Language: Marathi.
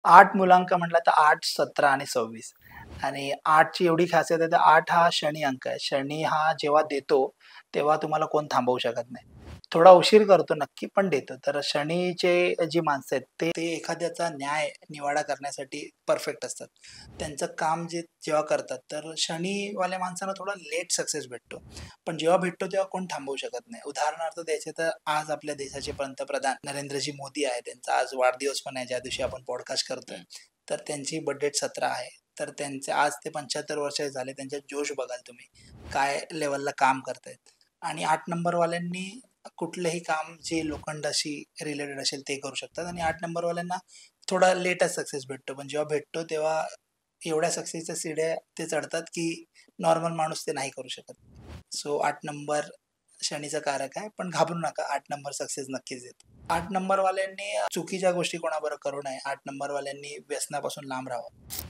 8 मुलांक म्हटलं तर 8, 17 आणि 26 आणि 8 ची एवढी खासियत आहे, तर 8 हा शनी अंक आहे. शनी हा जेव्हा देतो, तेव्हा तुम्हाला कोण थांबवू शकत नाही. थोडा उशीर करतो नक्की, पण देतो. तर शनीचे जी माणसं आहेत, ते एखाद्याचा न्याय निवाडा करण्यासाठी परफेक्ट असतात. त्यांचं काम जे जेव्हा करतात, तर शनीवाल्या माणसांना थोडा लेट सक्सेस भेटतो. पण जेव्हा भेटतो, तेव्हा कोण थांबवू शकत नाही. उदाहरणार्थ द्यायचे तर आज आपल्या देशाचे पंतप्रधान नरेंद्रजी मोदी आहे. त्यांचा आज वाढदिवस पण आहे, ज्या दिवशी आपण पॉडकास्ट करतोय. तर त्यांची बर्थ डेट 17 आहे. तर त्यांचे आज ते 75 वर्षाचे झाले. त्यांचा जोश बघाल तुम्ही, काय लेव्हलला काम करतायत. आणि 8 नंबरवाल्यांनी कुठलंही काम जे लोखंडाशी रिलेटेड असेल ते करू शकतात आणि 8 नंबरवाल्यांना थोडा लेटच सक्सेस भेटतो. पण जेव्हा भेटतो तेव्हा एवढ्या सक्सेसच्या शिड्या ते चढतात, की नॉर्मल माणूस ते नाही करू शकत. सो 8 नंबर शनीचा कारक आहे. पण घाबरू नका, 8 नंबर सक्सेस नक्कीच देतो. 8 नंबरवाल्यांनी चुकीच्या गोष्टी कोणाबरोबर करू नये. 8 नंबरवाल्यांनी व्यसनापासून लांब राहावं.